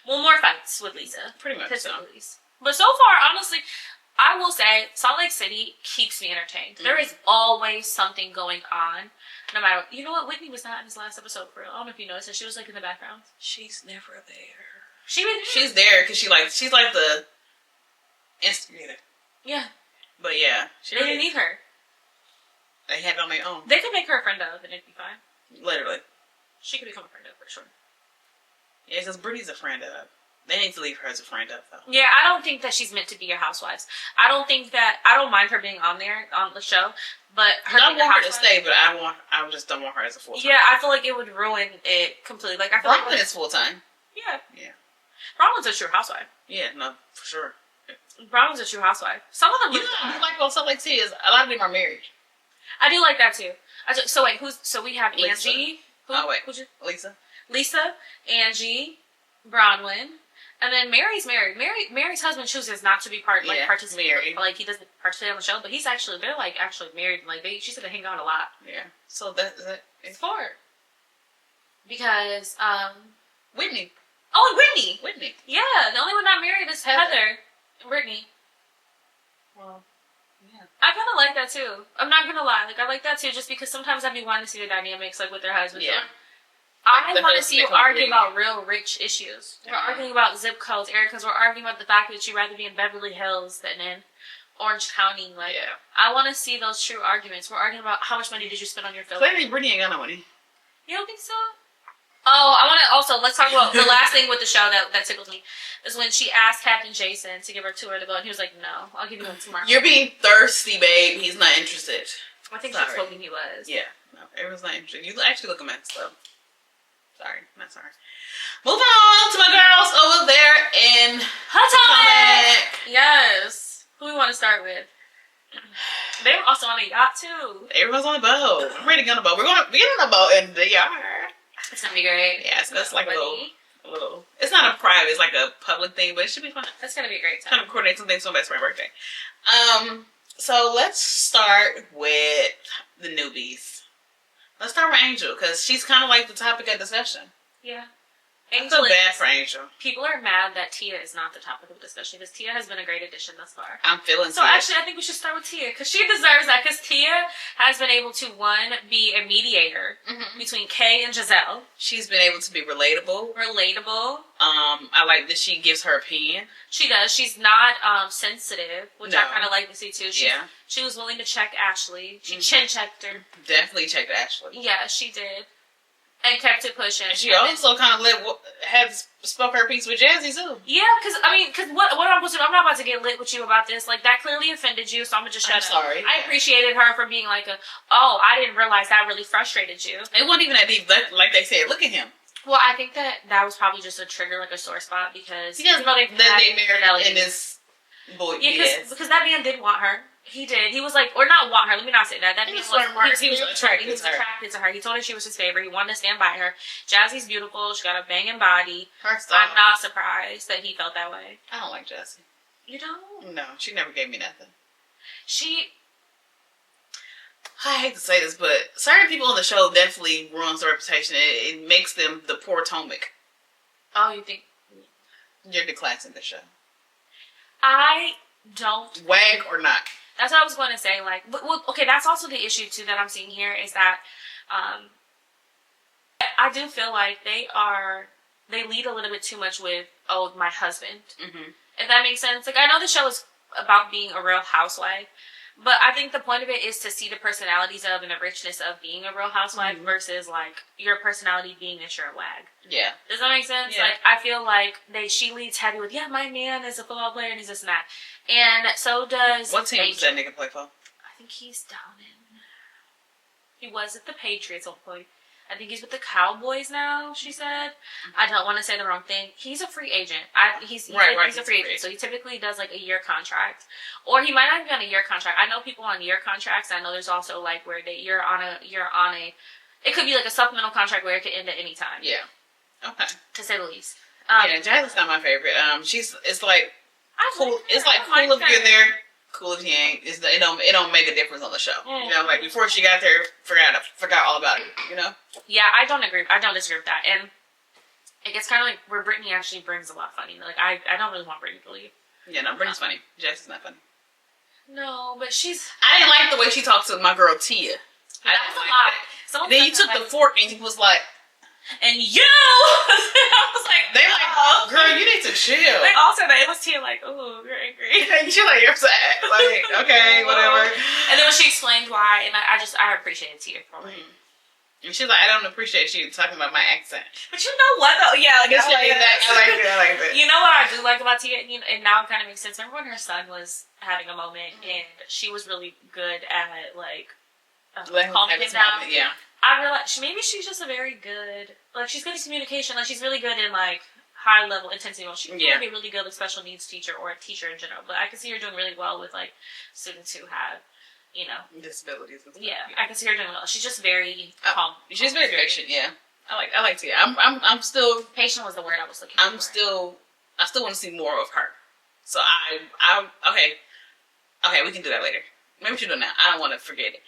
more fights with Lisa. Pretty much so. But so far, honestly, I will say Salt Lake City keeps me entertained. Mm-hmm. There is always something going on. No matter, you know what? Whitney was not in this last episode for real. I don't know if you noticed. She was like in the background. She's never there. She's there because she's like the instigator. Yeah. But yeah, they didn't need her. They had it on their own. They could make her a friend of, and it'd be fine. Literally, she could become a friend of for sure. Yeah, because Brittany's a friend of. They need to leave her as a friend of though. Yeah, I don't think that she's meant to be your housewives. I don't mind her being on there on the show, but I want her to stay, but I just don't want her as a full time. Yeah, I feel like it would ruin it completely. Like I feel Robin is full time. Yeah. Robin's a true housewife. Yeah, no, for sure. Robin's a true housewife. Some of them. You know what I like about Salt Lake City is a lot of them are married. I do like that too. So wait, so we have Lisa. Angie. Lisa. Lisa, Angie, Bronwyn. And then Mary's married. Mary's husband chooses not to be participate. Like he doesn't participate on the show, but he's they're actually married. Like she said they hang out a lot. Yeah. So it's 4. Because Whitney. Oh, and Whitney. Yeah, the only one not married is Heather and Brittany. Well, yeah. I kind of like that too. I'm not gonna lie. Like I like that too, just because sometimes I'd be wanting to see the dynamics with their husbands. Yeah. I want to see you argue about real rich issues. We're arguing about zip codes, Erica's. We're arguing about the fact that you'd rather be in Beverly Hills than in Orange County. I want to see those true arguments. We're arguing about how much money did you spend on your film. Clearly, Brittany ain't got no money. You don't think so? Oh, I want to also, let's talk about the last thing with the show that tickled me is when she asked Captain Jason to give her a tour of the boat, and he was like, no, I'll give you one tomorrow. You're being thirsty, babe. He's not interested. I think she was hoping he was. Yeah. No, everyone's not interested. You actually look a mess, though. Sorry, not sorry. Moving on to my girls over there in Potomac. Yes. Who we want to start with? They were also on a yacht too. Everyone's on a boat. I'm ready to go on a boat. We're going to get on a boat in the yard. It's gonna be great. Yeah, so that's like a little. It's not a private. It's like a public thing, but it should be fun. That's gonna be a great time. Kind of coordinate some things for my best friend's birthday. So let's start with the newbies. Let's start with Angel because she's kind of like the topic of discussion. Yeah. I feel bad for Angel. People are mad that Tia is not the topic of discussion because Tia has been a great addition thus far. I'm feeling so. Tia. Actually, I think we should start with Tia because she deserves that because Tia has been able to be a mediator between Kay and Giselle. She's been able to be relatable. I like that she gives her opinion. She does. She's not sensitive, which I kind of like to see too. She was willing to check Ashley. She chin checked her. Definitely checked Ashley. Yeah, she did. And kept it pushing. She also kind of spoke her piece with Jazzy too. Yeah, because what I'm not about to get lit with you about this. Like that clearly offended you, so I'm gonna just shut up. Sorry. I appreciated her for being like I didn't realize that really frustrated you. It wasn't even that deep. Like they said, look at him. Well, I think that was probably just a trigger, like a sore spot because they married in this boy. Yeah, because that man did want her. He did. He was like, or not want her. Let me not say that. He was attracted to her. He told her she was his favorite. He wanted to stand by her. Jazzy's beautiful. She got a banging body. I'm not surprised that he felt that way. I don't like Jazzy. You don't? No, she never gave me nothing. I hate to say this, but certain people on the show definitely ruins their reputation. It makes them the Potomac. Oh, you think? You're declassing the show. I don't. Wag or not? That's what I was going to say. Like, well, okay, that's also the issue too that I'm seeing here is that I do feel like they lead a little bit too much with, oh, my husband. Mm-hmm. If that makes sense. Like, I know the show is about being a real housewife, but I think the point of it is to see the personalities of and the richness of being a real housewife versus, like, your personality being that you're a wag. Yeah. Does that make sense? Yeah. Like, I feel like she leads heavy with, yeah, my man is a football player and he's this and that. And so does... What team does that nigga play for? I think he's down in... He was at the Patriots at one point. I think he's with the Cowboys now, she said. I don't want to say the wrong thing. He's a free agent. He's a free agent. So he typically does like a year contract. Or he might not be on a year contract. I know people on year contracts. I know there's also like where you're on a it could be like a supplemental contract where it could end at any time. Yeah. Okay. To say the least. Yeah, Jazz is not my favorite. It's like cool. It's like cool if you're there. Cool if you ain't. It don't make a difference on the show. You know, like before she got there, forgot all about it. You know. Yeah, I don't disagree with that, and it gets kind of like where Brittany actually brings a lot funny. Like I don't really want Brittany to leave. Yeah, no, Brittany's funny. Jess is not funny. No, but she's. I didn't like the way she talked to my girl Tia. That's a lot. Then you took the fork and he was like. And you, I was like, they like, girl, you need to chill. Like also, it was Tia like, oh, you're angry. She's like, you're sad. Like, okay, whatever. And then when she explained why, and I appreciated Tia for it. And she's like, I don't appreciate you talking about my accent. But you know what though? Yeah, like, I like it. You know what I do like about Tia, and now it kind of makes sense. Remember when her son was having a moment, and she was really good at like calming him down. Yeah. I realized maybe she's just a very good, like she's good at communication, like she's really good in like high level intensity. Well, she could be a really good like special needs teacher or a teacher in general, but I can see her doing really well with like students who have, disabilities and stuff. Yeah, I can see her doing well. She's just very calm. She's very patient. Yeah, I like Tia. I'm still patient was the word I was looking for. I still want to see more of her. So okay, we can do that later. Maybe we should do it now. I don't want to forget it.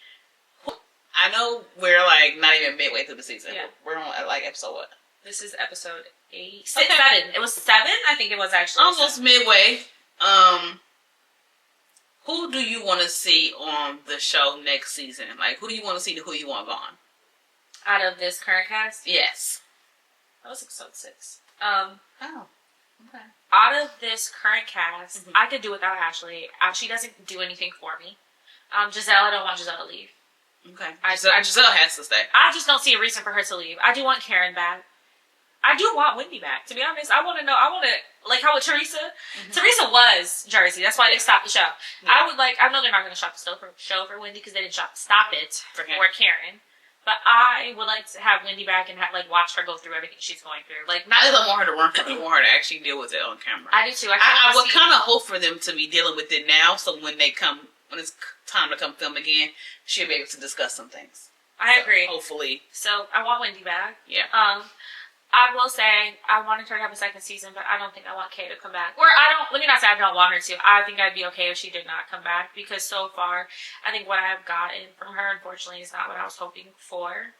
I know we're like not even midway through the season. Yeah. We're on like episode what? This is episode 8. 7. It was 7. I think it was actually almost 7. Midway. Who do you want to see on the show next season? Like, who do you want to see? Who you want gone? Out of this current cast? Yes. That was episode 6. Okay. Out of this current cast, I could do without Ashley. She doesn't do anything for me. Giselle, I don't want Giselle to leave. Okay. Giselle has to stay. I just don't see a reason for her to leave. I do want Karen back. I do want Wendy back. To be honest, I want to like how with Teresa. Teresa was Jersey. That's why they stopped the show. Yeah. I know they're not going to stop the show for Wendy because they didn't stop it for Karen. But I would like to have Wendy back and watch her go through everything she's going through. Like, I just don't want her to run from it. I want her to actually deal with it on camera. I do too. I would kind of hope for them to be dealing with it now, so when it's time to come film again, she'll be able to discuss some things. I agree. Hopefully. So I want Wendy back. Yeah. I will say I wanted her to have a second season, but I don't think I want Kay to come back. Let me not say I don't want her to. I think I'd be okay if she did not come back because so far, I think what I've gotten from her, unfortunately, is not what I was hoping for.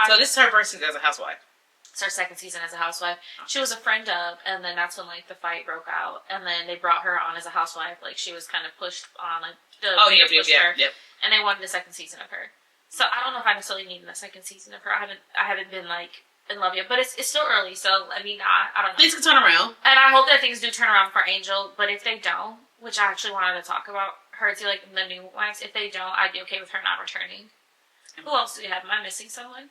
So this is her first season as a housewife. It's her second season as a housewife. She was a friend of, and then that's when the fight broke out, and then they brought her on as a housewife. Like she was kind of pushed on, Yep. And they wanted a second season of her. So I don't know if I necessarily need a second season of her. I haven't been in love yet, but it's still early. So I don't know. Things can turn around, and I hope that things do turn around for Angel. But if they don't, which I actually wanted to talk about her to the new wives, if they don't, I'd be okay with her not returning. Who else do we have? Am I missing someone?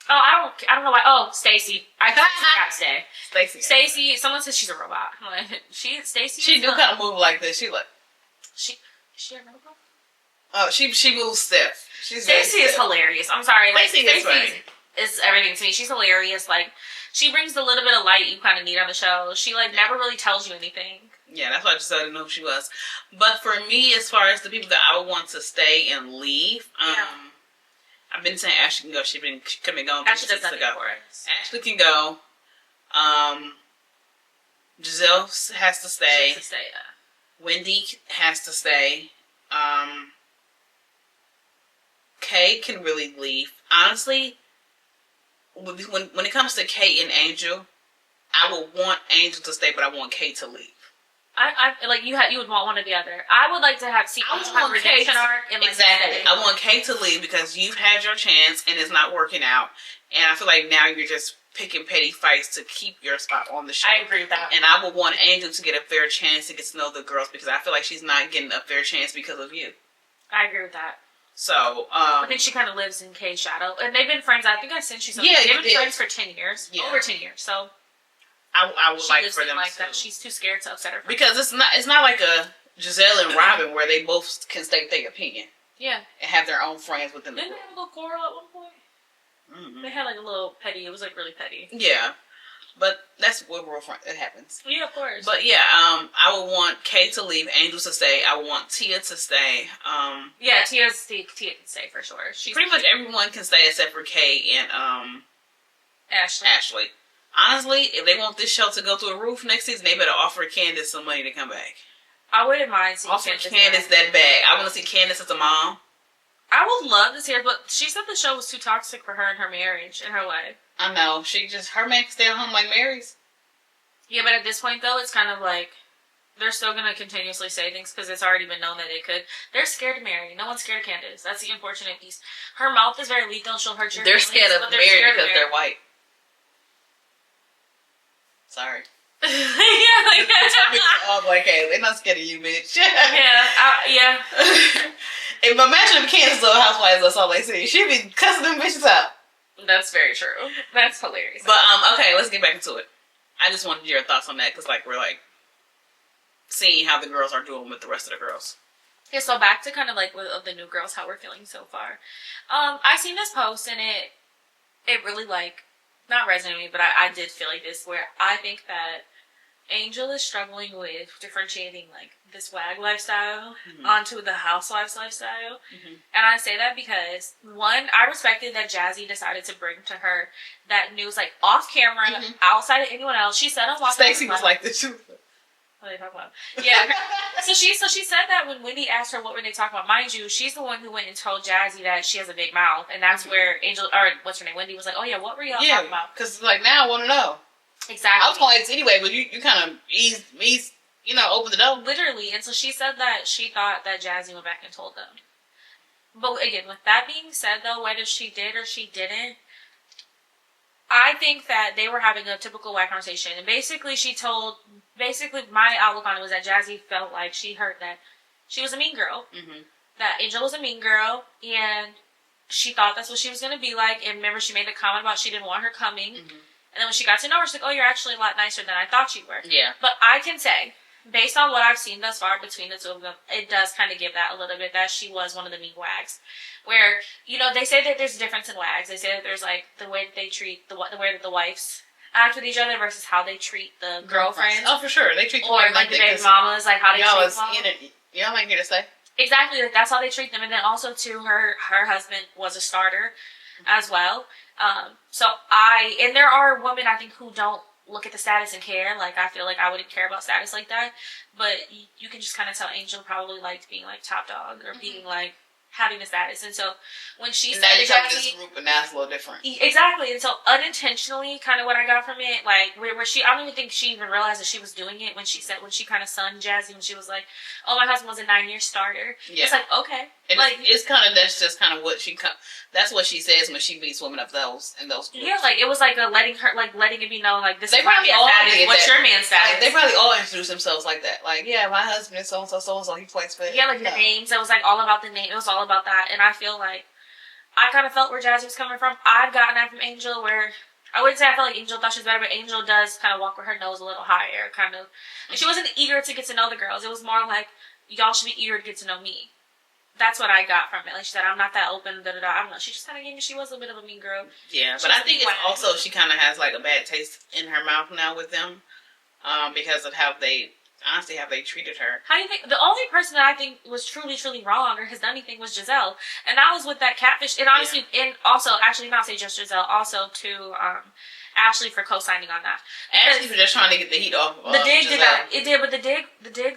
Oh, I don't know why. Oh, Stacy. I gotta stay. Stacy. Someone says she's a robot. I'm like, Stacy. She do kind of move like this. Is she a robot? Oh, she moves stiff. Stacy is hilarious. I'm sorry. Stacy is everything to me. She's hilarious. She brings the little bit of light you kind of need on the show. She never really tells you anything. Yeah, that's why I just didn't know who she was. But for me, as far as the people that I would want to stay and leave, I've been saying Ashley can go. She could be gone. Ashley does nothing for us. Ashley can go. Giselle has to stay. She has to stay, yeah. Wendy has to stay. Kay can really leave. Honestly, when it comes to Kay and Angel, I would want Angel to stay, but I want Kay to leave. I like you would want one or the other. I would like to see a redemption arc. And exactly. I want Kate to leave because you've had your chance and it's not working out. And I feel like now you're just picking petty fights to keep your spot on the show. I agree with that. And I would want Angel to get a fair chance to get to know the girls because I feel like she's not getting a fair chance because of you. I agree with that. So, I think she kind of lives in Kay's shadow. And they've been friends, I think I sent you something. Yeah, they've been friends for 10 years. Yeah. Over 10 years, so... I would like for them to... that she's too scared to upset her friends. Because it's not like a Giselle and Robin where they both can state their opinion. Yeah. And have their own friends within the group. Didn't they have a little quarrel at one point? Mm-hmm. They had like a little petty, it was like really petty. Yeah. But that's what real friends, it happens. Yeah, of course. But yeah, I would want Kay to leave, Angel to stay. I would want Tia to stay. Yeah, Tia can stay for sure. She's pretty much everyone can stay except for Kay and Ashley. Honestly, if they want this show to go through a roof next season, they better offer Candace some money to come back. I wouldn't mind seeing Candace that bag. I want to see Candace as a mom. I would love to see her, but she said the show was too toxic for her and her marriage and her life. I know. Her man can stay at home like Mary's. Yeah, but at this point, though, it's kind of like they're still going to continuously say things because it's already been known that they could. They're scared of Mary. No one's scared of Candace. That's the unfortunate piece. Her mouth is very lethal. She'll hurt your feelings. They're scared of Mary because they're white. Sorry. I'm like, hey, they're not scared of you, bitch. Yeah. If imagine if Candace Real Housewives of Salt Lake City, she'd be cussing them bitches out. That's very true. That's hilarious. But okay, let's get back into it. I just wanted your thoughts on that because we're seeing how the girls are doing with the rest of the girls. Yeah, so back to kind of with the new girls, how we're feeling so far. I seen this post and it really not resonated with me, but I did feel like this, where I think that Angel is struggling with differentiating this wag lifestyle onto the housewives lifestyle. And I say that because, one, I respected that Jazzy decided to bring to her that news off camera, outside of anyone else. She said on Walk Stacey was like this too. What are they talking about? Yeah. so she said that when Wendy asked her what were they talking about. Mind you, she's the one who went and told Jazzy that she has a big mouth, and that's where what's her name, Wendy was like, oh yeah, what were y'all talking about? Because now I want to know. Exactly. I was going to anyway, but you kind of ease, open the door. Literally. And so she said that she thought that Jazzy went back and told them. But again, with that being said, though, whether she did or she didn't, I think that they were having a typical whack conversation. And basically my outlook on it was that Jazzy felt like she heard that she was a mean girl. That Angel was a mean girl. And she thought that's what she was going to be like. And remember, she made the comment about she didn't want her coming. And then when she got to know her, she's like, oh, you're actually a lot nicer than I thought you were. Yeah. But I can say, based on what I've seen thus far between the two of them, it does kind of give that a little bit that she was one of the mean wags. Where, they say that there's a difference in wags. They say that there's, the way that they treat, the way that the wives act with each other versus how they treat the girlfriends. Oh, for sure. They treat them or, the baby mamas, how they treat them. Y'all ain't here to say. Exactly. That's how they treat them. And then also, too, her husband was a starter as well. And there are women, I think, who don't look at the status and care. I feel like I wouldn't care about status like that. But you can just kind of tell Angel probably liked being, top dog or being, having the status. And so when she said to this group, and now it's a little different. Exactly. And so unintentionally, kind of what I got from it, where she, I don't even think she even realized that she was doing it when she kind of sunned Jazzy when she was like, oh, my husband was a 9-year starter. Yeah. It's okay. And it's kind of, that's just kind of what that's what she says when she meets women of those groups. Yeah, it was a letting it be known, this is my man's status, what's your man's status? They probably all introduce themselves like that. Yeah, my husband is so-and-so, he plays for it. Yeah, the names, it was all about the name, it was all about that, and I feel I kind of felt where Jazzy was coming from. I've gotten that from Angel, where I wouldn't say I felt like Angel thought she was better, but Angel does kind of walk with her nose a little higher, kind of. And she wasn't eager to get to know the girls. It was more y'all should be eager to get to know me. That's what I got from it. She said, I'm not that open, da-da-da. I don't know. She just kind of gave me, she was a bit of a mean girl. Yeah, but I think it's also, she kind of has, a bad taste in her mouth now with them, because of how they treated her. How do you think, the only person that I think was truly, truly wrong or has done anything was Giselle. And that was with that catfish. And honestly, and also, actually not say just Giselle, also to, Ashley for co-signing on that. Ashley was just trying to get the heat off. The dig did not. It did, but the dig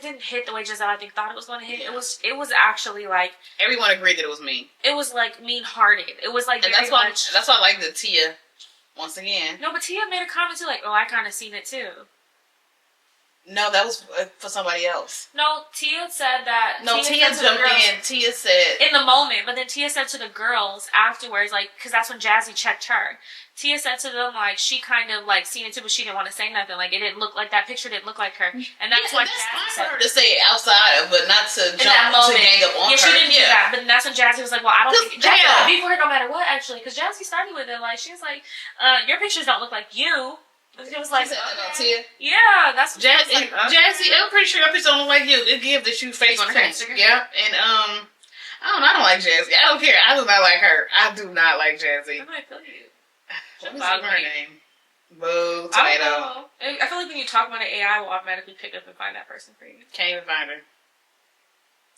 didn't hit the way Giselle I think thought it was going to hit. Yeah. It was actually everyone agreed that it was mean. It was mean-hearted. It was and that's why I like the Tia once again. No, but Tia made a comment too, oh, I kind of seen it too. No, that was for somebody else. No, Tia said that. No, Tia jumped in. Tia said in the moment, but then Tia said to the girls afterwards, like, because that's when Jazzy checked her. Tia said to them, like, she kind of like seen it too, but she didn't want to say nothing. Like, it didn't look like that picture didn't look like her, and that's why Jazzy said her to say it outside, but not to jump to gang up on her. Yeah, she didn't do that. But that's when Jazzy was like, "Well, I don't think Jazzy would be for her no matter what." Actually, because Jazzy started with it, like she was like, "Your pictures don't look like you." It was like, Tia. Yeah, that's what Jazzy. like, Jazzy, I'm pretty sure your pictures don't look like you. It give that you face on her Instagram. Yeah, and I don't like Jazzy. I don't care. I do not like her. I do not like Jazzy. I might feel you. What's her name? Boo, tomato. I feel like when you talk about an AI, will automatically pick up and find that person for you. Can't even find her.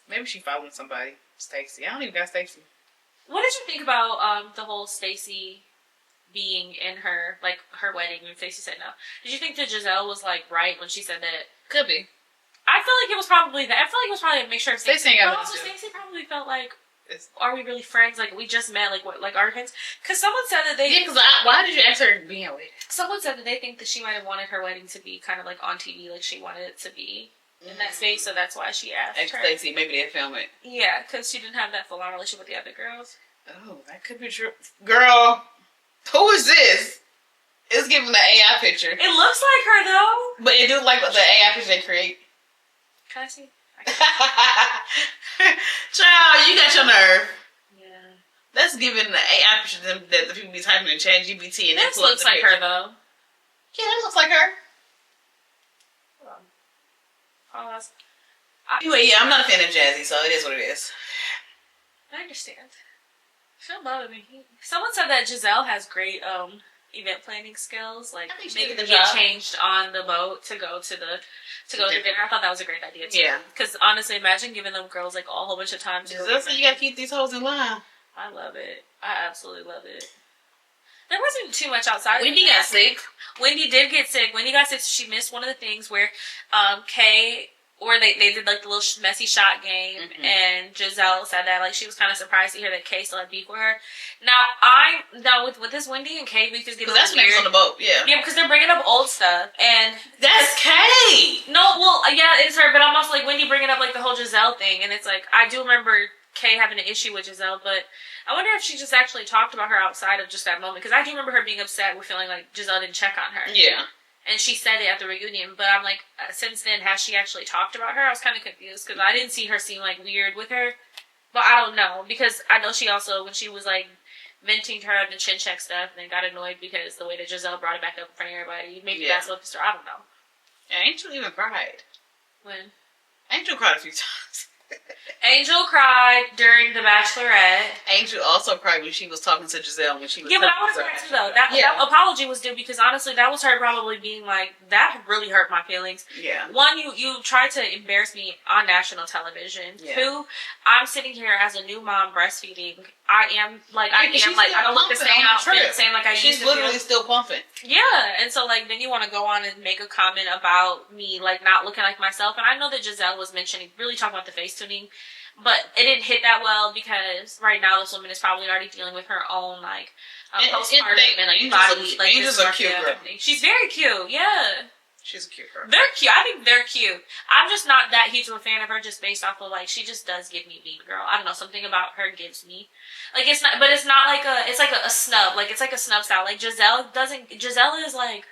Maybe she following somebody. Stacey. I don't even got Stacey. What did you think about the whole Stacey being in her wedding when Stacey said no? Did you think that Giselle was like right when she said that? Could be. I feel like it was probably that. I feel like it was probably a mixture of Stacey. But also Stacey probably felt like, are we really friends? Like we just met. Like what? Like our friends? Because someone said that they. Yeah. Because why did you ask her being waited? Someone said that they think that she might have wanted her wedding to be kind of like on TV, like she wanted it to be in that space. So that's why she asked her. Stacey, maybe they film it. Yeah, because she didn't have that full on relationship with the other girls. Oh, that could be true. Girl, who is this? It's giving the AI picture. It looks like her though. But it do look like the AI picture they create. Can I see? Child, you got your nerve. Yeah. That's giving the AI picture that the people be typing in ChatGPT and this looks like her though. Yeah, it looks like her. Pause. Anyway, yeah, I'm not a fan of Jazzy, so it is what it is. I understand. She'll bother me. Someone said that Giselle has great event planning skills, like making them get changed on the boat to go to dinner. I thought that was a great idea too. Yeah. Because honestly, imagine giving them girls like a whole bunch of time to Giselle said you gotta keep these hoes in line. I love it. I absolutely love it. There wasn't too much outside. Wendy got sick. Wendy did get sick. Wendy got sick, so she missed one of the things where Kay, or they did like the little messy shot game, and Giselle said that like she was kind of surprised to hear that Kay still had beef with her. Now with this Wendy and Kay beef is getting that's when on the boat, yeah, because they're bringing up old stuff, and that's Kay. No, well, yeah, it's her, but I'm also like Wendy bringing up like the whole Giselle thing, and it's like I do remember Kay having an issue with Giselle, but I wonder if she just actually talked about her outside of just that moment, because I do remember her being upset with feeling like Giselle didn't check on her. Yeah. And she said it at the reunion, but I'm like, since then, has she actually talked about her? I was kind of confused, because I didn't see her seem like weird with her, but I don't know, because I know she also, when she was like venting to her on the chin check stuff, and then got annoyed because the way that Giselle brought it back up in front of everybody, maybe that's what pissed her. I don't know. Yeah, Angel even cried. When? Angel cried a few times. Angel cried during The Bachelorette. Angel also cried when she was talking to Giselle when she was but I was crying too though. That apology was due because honestly that was her probably being like, that really hurt my feelings. Yeah. One, you tried to embarrass me on national television. Yeah. Two, I'm sitting here as a new mom breastfeeding. I don't look the same outfit, same like I used to. She's literally still pumping. Yeah, and so like then you want to go on and make a comment about me like not looking like myself, and I know that Giselle was really talking about the face tuning, but it didn't hit that well because right now this woman is probably already dealing with her own like postpartum and like body like Angel's a cute girl. She's very cute. Yeah. She's a cute girl. They're cute. I think they're cute. I'm just not that huge of a fan of her just based off of like she just does give me mean girl. I don't know, something about her gives me like it's not like it's like a snub. Like it's like a snub style. Like Giselle is like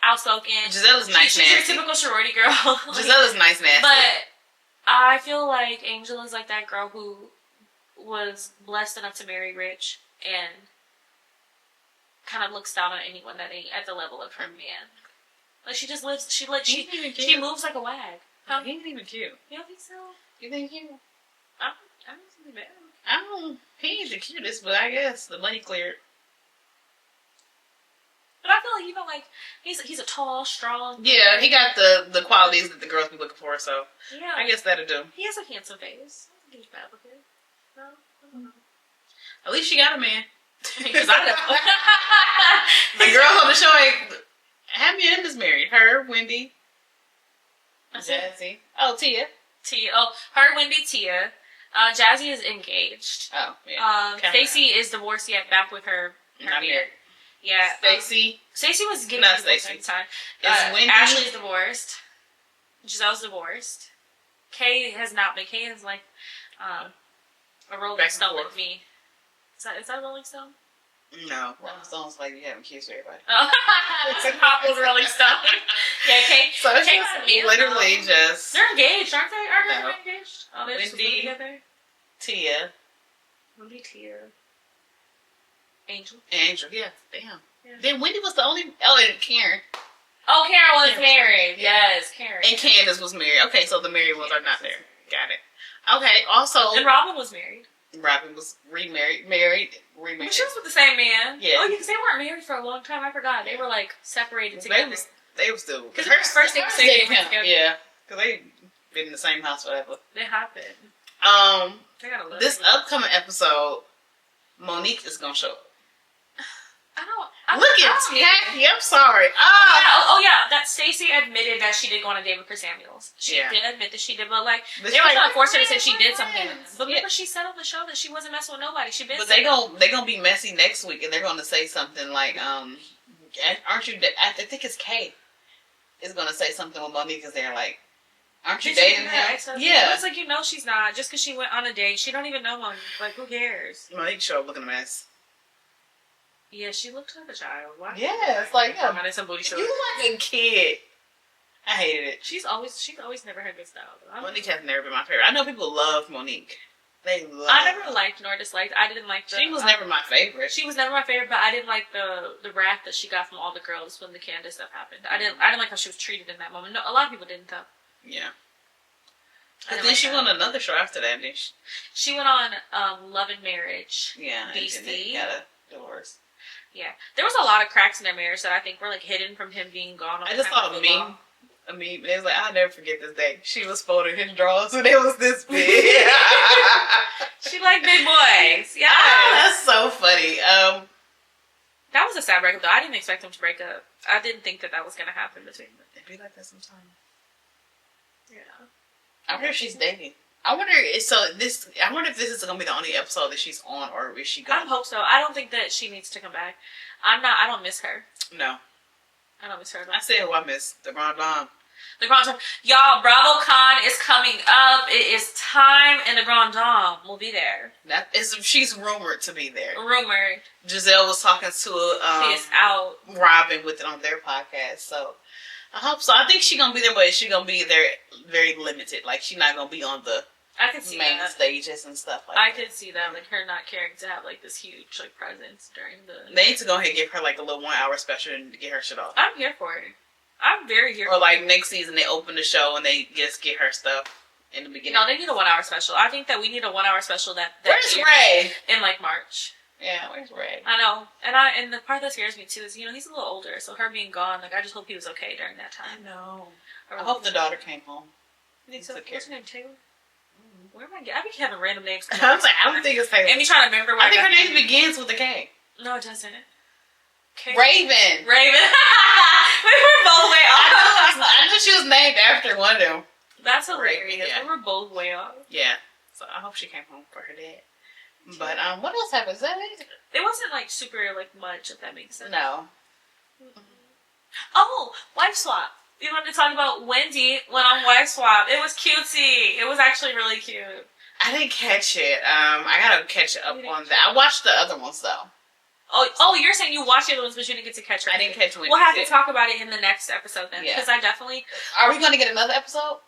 outspoken. Giselle is nice, she's your typical sorority girl. Giselle is nice, nasty. But I feel like Angel is like that girl who was blessed enough to marry rich and kind of looks down on anyone that ain't at the level of her man. Like she just lives. She moves like a wag. Huh? He ain't even cute. You don't think so? You think he? I don't think bad. He ain't the cutest, but I guess the money cleared. But I feel like even like he's a tall, strong. Yeah, he got the qualities that the girls be looking for. So yeah, I guess that'll do. He has a handsome face. I don't think he's bad looking. No, I don't know. At least she got a man. Because I the know. girls on the show ain't. Hammy is married. Her, Wendy, Jazzy. Oh, Tia. Her, Wendy, Tia. Jazzy is engaged. Oh, yeah. Stacey is divorced yet, back with her married. Yeah. Stacey was getting divorced at the time. Wendy? Ashley's divorced. Giselle's divorced. Kay has not been. Kay is like a Rolling Stone with me. Is that a Rolling Stone? No. Rolling Stone's like you having kids with everybody. Oh. It's a couple Rolling Stone. Yeah, Kay. So it's Kay just literally just... They're engaged, aren't they? Are they engaged? Oh, they're just Wendy, together? Tia. Wendy, Tia. Angel. Yeah. Damn. Yeah. Then Wendy was the only... Oh, and Karen. Oh, Karen was married. Yes, Karen. And Candace was married. Okay, so the married ones are not there. Got it. Okay, also... And Robin was married. Robin was remarried. But she was with the same man. Yeah. Oh, because they weren't married for a long time. I forgot. They were like separated together. They was still... Because her first thing dated him. Yeah. Because they been in the same house, whatever. They happened. They gotta love this me. upcoming episode, Monique is gonna show up. I Look at Tacky. I'm sorry. Oh yeah, that Stacey admitted that she did go on a date with Chris Samuels. She did admit that she did, but like they were trying to force her to say she did something. But remember, she said on the show that she wasn't messing with nobody. She been. But they gonna be messy next week, and they're gonna say something like, aren't you? I think it's Kay is gonna say something with Monique because they're like, aren't you dating him? Yeah. It's like she's not just because she went on a date. She don't even know Monique. Like who cares? Monique showed up looking a mess. Yeah, she looked like a child. Why? Yeah, it's like some booty shorts. You look like a kid. I hated it. She's always never had good style. Monique has never been my favorite. I know people love Monique. I never liked nor disliked. I didn't like. She was never my favorite. She was never my favorite, but I didn't like the wrath that she got from all the girls when the Candace stuff happened. I didn't like how she was treated in that moment. No, a lot of people didn't though. Yeah. But then she went on another show after that, didn't she? She went on Love and Marriage. Yeah. BC. Got a divorce. Yeah, there was a lot of cracks in their marriage that I think were like hidden from him being gone. I just saw a meme. It was like, I'll never forget this day. She was folding his drawers and it was this big. She liked big boys. Yeah, that's so funny. That was a sad breakup though. I didn't expect them to break up. I didn't think that was going to happen between them. It'd be like that sometimes. Yeah. I wonder if she's dating. I wonder if this is gonna be the only episode that she's on, or is she gonna... I hope so. I don't think that she needs to come back. I don't miss her. No. I don't miss her. I said who I miss. The Grand Dame. The Grand Dame. Y'all, BravoCon is coming up. It is time, and the Grand Dame will be there. She's rumored to be there. Rumored. Giselle was talking to she is out. Robin with it on their podcast, so I hope so. I think she's gonna be there, but she's gonna be there very limited. Like she's not gonna be on the main stages and stuff like that. I could see that, like her not caring to have like this huge like presence during the... They need to go ahead and give her like a little 1 hour special and get her shit off. I'm here for it. I'm very here for it. Or like next season they open the show and they just get her stuff in the beginning. No, they need a 1 hour special. I think that we need a 1 hour special that Where's Ray? In like March. Yeah, where's Ray? I know. And the part that scares me too is, he's a little older, so her being gone, like I just hope he was okay during that time. I know. I hope the daughter came home. You think so? What's her name? Taylor? Where am I getting? I be having random names. I was like, I don't think it's Taylor. And me trying to remember. I think her name begins with a K. No, it doesn't. K. Raven. We were both way off. I knew she was named after one of them. That's hilarious. Yeah. We were both way off. Yeah. So I hope she came home for her dad. But what else happened? Is that it? It wasn't like super like much, if that makes sense. No. Mm-hmm. Oh, wife swap. You wanted to talk about Wendy went on wife swap. It was cutesy. It was actually really cute. I didn't catch it. I gotta catch up on that. I watched the other ones though. Oh, you're saying you watched the other ones, but you didn't get to catch her. I didn't catch Wendy. We'll have to talk about it in the next episode then, because I definitely. Are we going to get another episode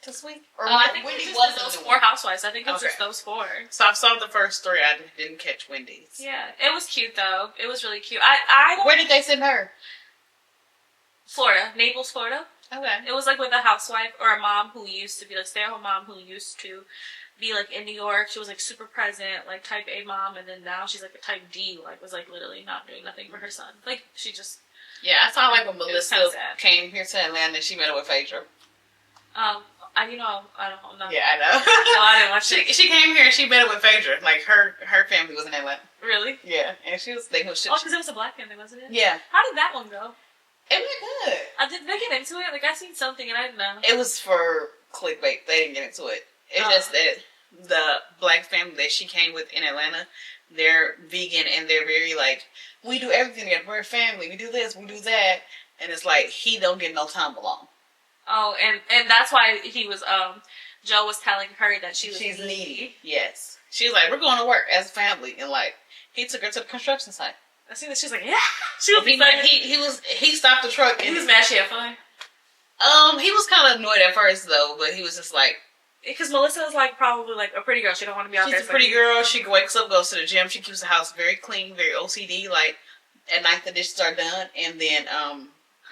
this week? Or I think Wendy was those 4 housewives. I think it was just those 4. So I saw the first 3. I didn't catch Wendy's. Yeah, it was cute though. It was really cute. Where did they send her? Florida, Naples, Florida. Okay. It was like with a housewife or a mom who used to be like stay-at-home mom who used to be like in New York. She was like super present, like type A mom, and then now she's like a type D, like was like literally not doing nothing for her son. Like she just. Yeah, I saw like when Melissa came here to Atlanta, she met up with Phaedra. I don't know. Yeah, I know. No, I didn't watch it. She came here and she met up with Phaedra. Like her family was in Atlanta. Really? Yeah, and she was thinking. Oh, because it was a black family, wasn't it? Yeah. How did that one go? It went good. Did they get into it? Like I seen something and I didn't know. It was for clickbait. They didn't get into it. It's just that the black family that she came with in Atlanta, they're vegan and they're very like, we do everything together. We're a family. We do this. We do that. And it's like he don't get no time alone. Oh, and that's why he was Joe was telling her that she's needy. Yes. She was like, we're going to work as a family, and like he took her to the construction site. I see that she's like, yeah. She was he stopped the truck and he was mad she had fun. He was kind of annoyed at first though, but he was just like, because Melissa is like probably like a pretty girl. She don't want to be out there. She's a pretty girl. She wakes up, goes to the gym. She keeps the house very clean, very OCD. Like at night the dishes are done, and then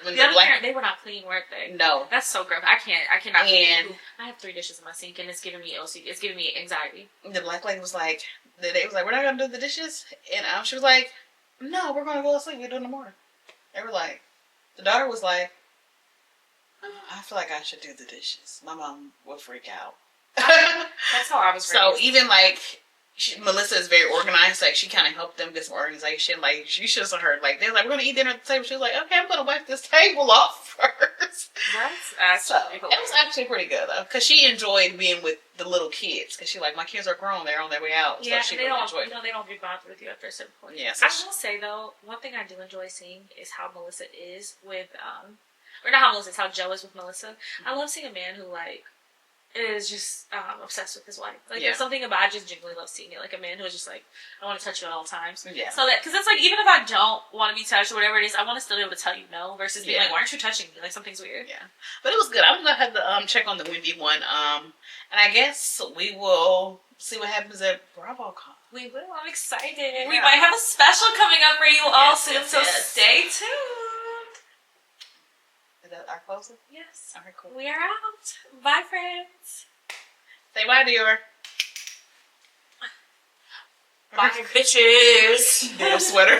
when the other parent, they were not clean, weren't they? No, that's so gross. I cannot. And I have 3 dishes in my sink, and it's giving me OCD. It's giving me anxiety. The black lady was like, we're not gonna do the dishes, and she was like, no, we're gonna go to sleep. We'll do it in the morning. They were like, the daughter was like, I feel like I should do the dishes. My mom would freak out. That's how I was raised. So even like Melissa is very organized. Like she kind of helped them get some organization. Like you should have heard. Like they're like, we're gonna eat dinner at the table. She was like, okay, I'm gonna wipe this table off first. That's actually it was actually pretty good though, because she enjoyed being with the little kids. Because she like, my kids are grown. They're on their way out. Yeah, so they don't. They don't be bothered with you after a certain point. Yeah, so I will say though, one thing I do enjoy seeing is how Melissa is with or not how Melissa is, how Joe is with Melissa. I love seeing a man who like is just obsessed with his wife. Like there's something about, I just genuinely love seeing it. Like a man who is just like, I want to touch you at all times. Yeah. So that, because it's like, even if I don't want to be touched or whatever it is, I want to still be able to tell you no versus being like, why aren't you touching me? Like something's weird. Yeah. But it was good. I'm gonna have to check on the Wendy one. And I guess we will see what happens at BravoCon. We will. I'm excited. Yeah. We might have a special coming up for you all soon, so stay tuned. Is that our closing? Yes. Alright, cool. We are out. Bye, friends. Say bye, Dior. Bye, bitches. Damn sweater.